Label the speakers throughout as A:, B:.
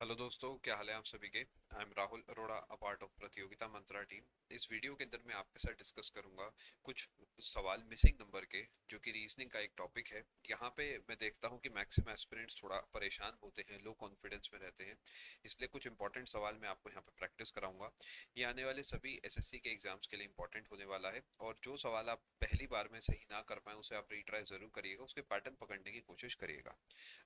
A: Hello दोस्तों, क्या हाल है आप सभी के। I am Rahul Arora, a part of प्रतियोगिता मंत्रा टीम। इस वीडियो के अंदर मैं आपके साथ डिस्कस करूंगा कुछ सवाल मिसिंग नंबर के, जो कि रीजनिंग का एक टॉपिक है। यहाँ पे मैं देखता हूँ कि मैक्सिमम एस्पिरेंट्स थोड़ा परेशान होते हैं, लो कॉन्फिडेंस में रहते हैं। इसलिए कुछ इंपॉर्टेंट सवाल मैं आपको यहाँ पे प्रैक्टिस कराऊंगा। ये आने वाले सभी एसएससी के एग्जाम्स के लिए इंपॉर्टेंट होने वाला है, और जो सवाल आप पहली बार में सही ना कर पाए उसे आप रीट्राई जरूर करिएगा, उसके पैटर्न पकड़ने की कोशिश करिएगा।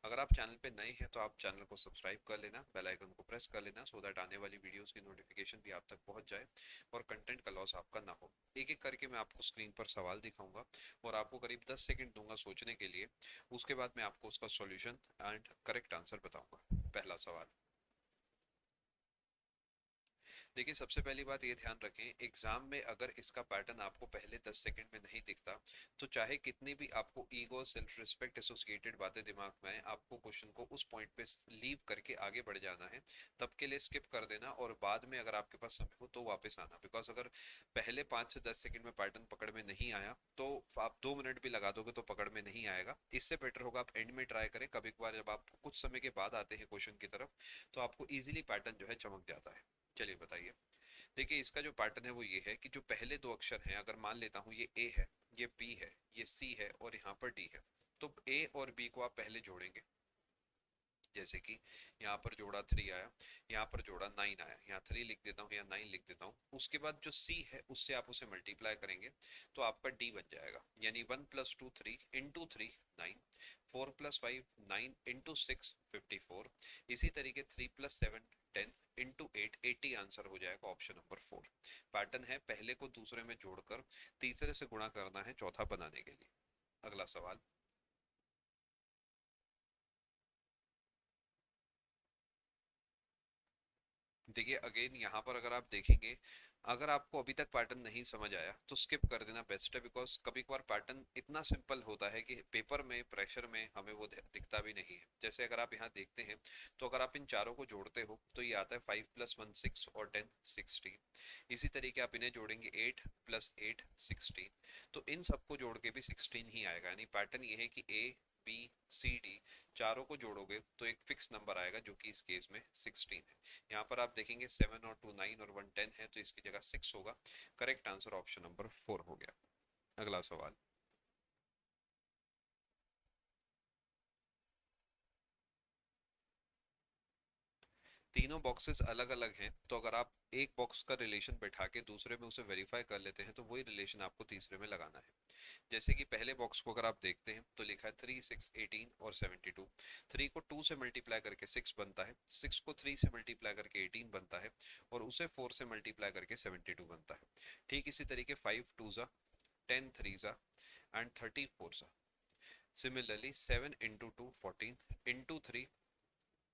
A: अगर आप चैनल पे नए हैं तो आप चैनल को सब्सक्राइब कर लेना, बेल आइकन को प्रेस कर लेना, सो दैट आने वाली वीडियोस की नोटिफिकेशन भी आप तक पहुंच जाए और कंटेंट का लॉस आपका ना हो। एक एक करके मैं आपको स्क्रीन पर सवाल दिखाऊंगा और आपको करीब 10 सेकंड दूंगा सोचने के लिए। उसके बाद मैं आपको उसका सॉल्यूशन एंड करेक्ट आंसर बताऊंगा। पहला सवाल। देखिए, सबसे पहली बात ये ध्यान रखें, एग्जाम में अगर इसका पैटर्न आपको पहले 10 सेकंड में नहीं दिखता तो चाहे कितनी भी आपको ईगो सेल्फ रिस्पेक्ट एसोसिएटेड बातें दिमाग में आए, आपको क्वेश्चन को उस पॉइंट पे लीव करके आगे बढ़ जाना है। तब के लिए स्किप कर देना और बाद में अगर आपके पास समय हो तो वापस आना, बिकॉज अगर पहले 5 से 10 सेकंड में पैटर्न पकड़ में नहीं आया तो आप 2 मिनट भी लगा दोगे तो पकड़ में नहीं आएगा। इससे बेटर होगा आप एंड में ट्राई करें। कभी कभार जब आप कुछ समय के बाद आते हैं क्वेश्चन की तरफ तो आपको इजीली पैटर्न जो है चमक जाता है। चलिए बताइए। देखिए, इसका जो पैटर्न है वो ये है कि जो पहले दो अक्षर हैं, अगर मान लेता हूँ ये ए है, ये बी है, ये सी है और यहाँ पर डी है, तो ए और बी को आप पहले जोड़ेंगे। जैसे कि यहाँ पर जोड़ा 3 आया, यहाँ पर जोड़ा 9 आया, यहाँ 3 लिख देता हूँ, यहाँ 9 लिख देता हूँ। उसके बाद जो सी है उससे आप उसे मल्टीप्लाई करेंगे तो आपका डी बन जाएगा, यानी 1 + 2 3 इंटू 3 9, 4 + 5 9 इंटू 6 54। इसी तरीके 3 + 7 10 इंटू 8 80 आंसर हो जाएगा, ऑप्शन नंबर 4। पैटर्न है पहले को दूसरे में जोड़कर तीसरे से गुणा करना है चौथा बनाने के लिए। अगला सवाल। देखिए, अगेन यहाँ पर अगर आप देखेंगे, अगर आपको अभी तक पैटर्न नहीं समझ आया तो स्किप कर देना बेस्ट है, बिकॉज कभी कभार पैटर्न इतना सिंपल होता है कि पेपर में प्रेशर में हमें वो दिखता भी नहीं है। जैसे अगर आप यहाँ देखते हैं तो अगर आप इन चारों को जोड़ते हो तो ये आता है 5 + 1 6 और 10 16। इसी तरीके आप इन्हें जोड़ेंगे 8 + 8 16, तो इन सबको जोड़ के भी 16 ही आएगा। यानी पैटर्न ये है कि ए बी सी डी चारों को जोड़ोगे तो एक फिक्स नंबर आएगा, जो कि इस केस में 16 है। यहाँ पर आप देखेंगे 7 और 2 9 और 1 10 है, तो इसकी जगह 6 होगा। करेक्ट आंसर ऑप्शन नंबर 4 हो गया। अगला सवाल। तीनों बॉक्सेस अलग अलग हैं, तो अगर आप एक बॉक्स का रिलेशन बैठा के दूसरे में उसे वेरीफाई कर लेते हैं तो वही रिलेशन आपको तीसरे में लगाना है। जैसे कि पहले बॉक्स को अगर आप देखते हैं तो लिखा है 3 6 18 और 72। 3 को 2 से मल्टीप्लाई करके 6 बनता है, 6 को 3 से मल्टीप्लाई करके 18 बनता है और उसे 4 से मल्टीप्लाई करके 72 बनता है। ठीक इसी तरीके 5 2 जा, 10 3 जा एंड 30 4 जा। सिमिलरली 7 इंटू 2 14 इंटू 3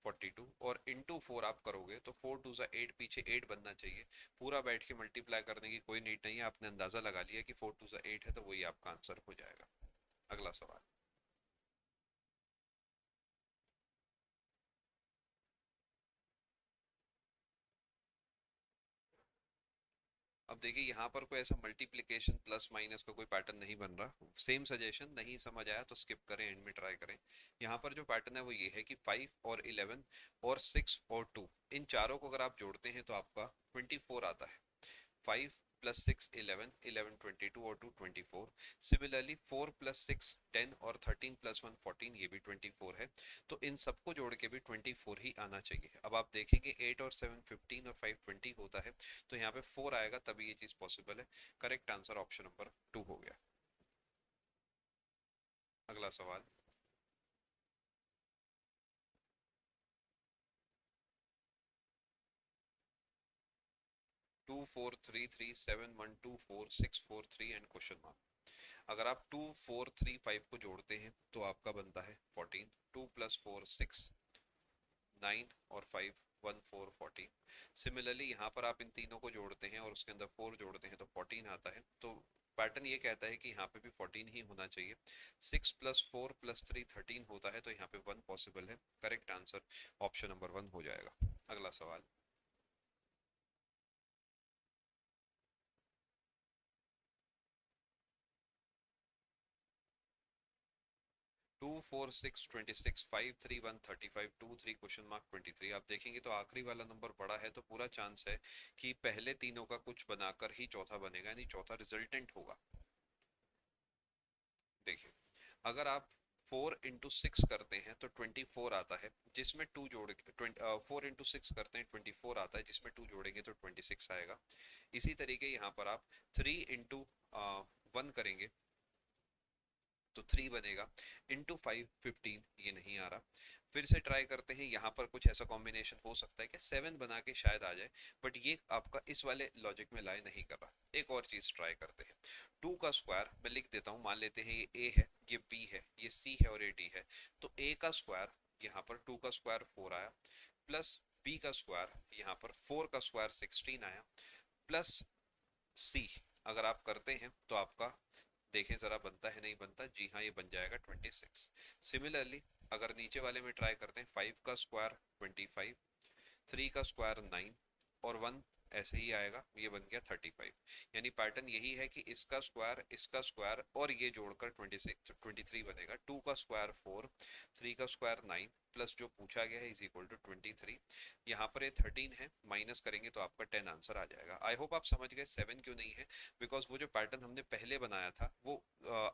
A: 42 और इंटू 4 आप करोगे तो 4 2 जा 8, पीछे 8 बनना चाहिए। पूरा बैठ के मल्टीप्लाई करने की कोई नीड नहीं है, आपने अंदाजा लगा लिया कि 4 2 जा 8 है, तो वही आपका आंसर हो जाएगा। अगला सवाल। अब देखिए, यहाँ पर कोई ऐसा मल्टीप्लिकेशन प्लस माइनस का कोई पैटर्न नहीं बन रहा। सेम सजेशन, नहीं समझ आया तो स्किप करें, एंड में ट्राई करें। यहाँ पर जो पैटर्न है वो ये है कि 5 और 11 और 6 और 2, इन चारों को अगर आप जोड़ते हैं तो आपका 24 आता है। 5 + 6 11, 11 22 और 2 24। सिमिलरली 4 + 6 10 और 13 + 1 14, ये भी 24 है। तो इन सबको जोड़ के भी 24 ही आना चाहिए। अब आप देखेंगे 8 और 7 15 और 5 20 होता है, तो यहाँ पे 4 आएगा तभी ये चीज पॉसिबल है। करेक्ट आंसर ऑप्शन नंबर 2 हो गया। अगला सवाल। 2 4 3 3 7 1 2 4 6 4 3 एंड क्वेश्चन मार्क। अगर आप 2 4 3 5 को जोड़ते हैं तो आपका बनता है 14। 2 + 4 6 9 और 5 14 14। सिमिलरली यहाँ पर आप इन तीनों को जोड़ते हैं और उसके अंदर 4 जोड़ते हैं तो 14 आता है। तो पैटर्न ये कहता है कि यहाँ पे भी 14 ही होना चाहिए। 6 + 4 + 3 13 होता है, तो यहाँ पे 1 पॉसिबल है। करेक्ट आंसर ऑप्शन नंबर 1 हो जाएगा। अगला सवाल। 2 4 6 26 5 3 1 35 2 3 क्वेश्चन मार्क 23। आप देखेंगे तो आखिरी वाला नंबर बड़ा है, तो पूरा चांस है कि पहले तीनों का कुछ बनाकर ही चौथा बनेगा, यानी चौथा रिजल्टेंट होगा। देखिए, अगर आप 4 into 6 करते हैं तो 24 आता है, जिसमें 2 जोड़ 4 into 6 करते हैं 24 आता है, जिसमें 2 जोड़ेंगे तो 26 आएगा। इसी तरीके यहाँ पर आप 3 into 1 करेंगे तो 3 बनेगा, इंटू 5 15, ये नहीं आ रहा। फिर से ट्राई करते हैं, यहाँ पर कुछ ऐसा कॉम्बिनेशन हो सकता है कि 7 बना के शायद आ जाए, बट ये आपका इस वाले लॉजिक में लाई नहीं कर रहा। एक और चीज ट्राई करते हैं, 2 का स्क्वायर मैं लिख देता हूँ, मान लेते हैं ये ए है, ये बी है, ये सी है और ये डी है। तो ए का स्क्वायर, यहाँ पर 2 का स्क्वायर 4 आया, प्लस बी का स्क्वायर, यहाँ पर 4 का स्क्वायर 16 आया, प्लस सी अगर आप करते हैं तो आपका देखें जरा बनता है नहीं बनता, जी हाँ ये बन जाएगा 26। सिमिलरली अगर नीचे वाले में ट्राई करते हैं, 5 का स्क्वायर 25, 3 का स्क्वायर 9 और 1 ऐसे ही आएगा, ये बन गया 35। यानी पैटर्न यही है कि इसका स्क्वायर और ये जोड़कर 26 23 बनेगा। 2 का स्क्वायर 4, 3 का स्क्वायर 9 प्लस जो पूछा गया है इज इक्वल टू 23। यहाँ पर ये 13 है, माइनस करेंगे तो आपका 10 आंसर आ जाएगा। आई होप आप समझ गए 7 क्यों नहीं है, बिकॉज वो जो पैटर्न हमने पहले बनाया था वो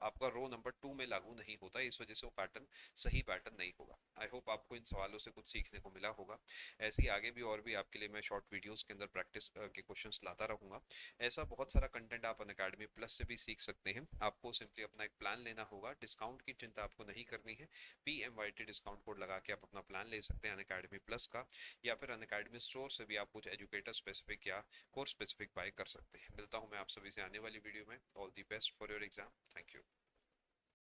A: आपका रो नंबर 2 में लागू नहीं होता, इस वजह से वो पैटर्न सही पैटर्न नहीं होगा। आई होप आपको इन सवालों से कुछ सीखने को मिला होगा। ऐसे ही आगे भी और भी आपके लिए मैं शॉर्ट वीडियोस के अंदर प्रैक्टिस के क्वेश्चंस लाता रहूंगा। ऐसा बहुत सारा कंटेंट आप अनअकैडमी प्लस से भी सीख सकते हैं। आपको सिंपली अपना एक प्लान लेना होगा, डिस्काउंट की चिंता आपको नहीं करनी है। PMYT डिस्काउंट कोड लगा के आप अपना प्लान ले सकते हैं अनअकैडमी प्लस का, या फिर अनअकैडमी स्टोर से भी आप कुछ एजुकेटर स्पेसिफिक या कोर्स स्पेसिफिक बाय कर सकते हैं। मिलता हूं मैं आप सभी से आने वाली वीडियो में। All the best for your exam. Thank you.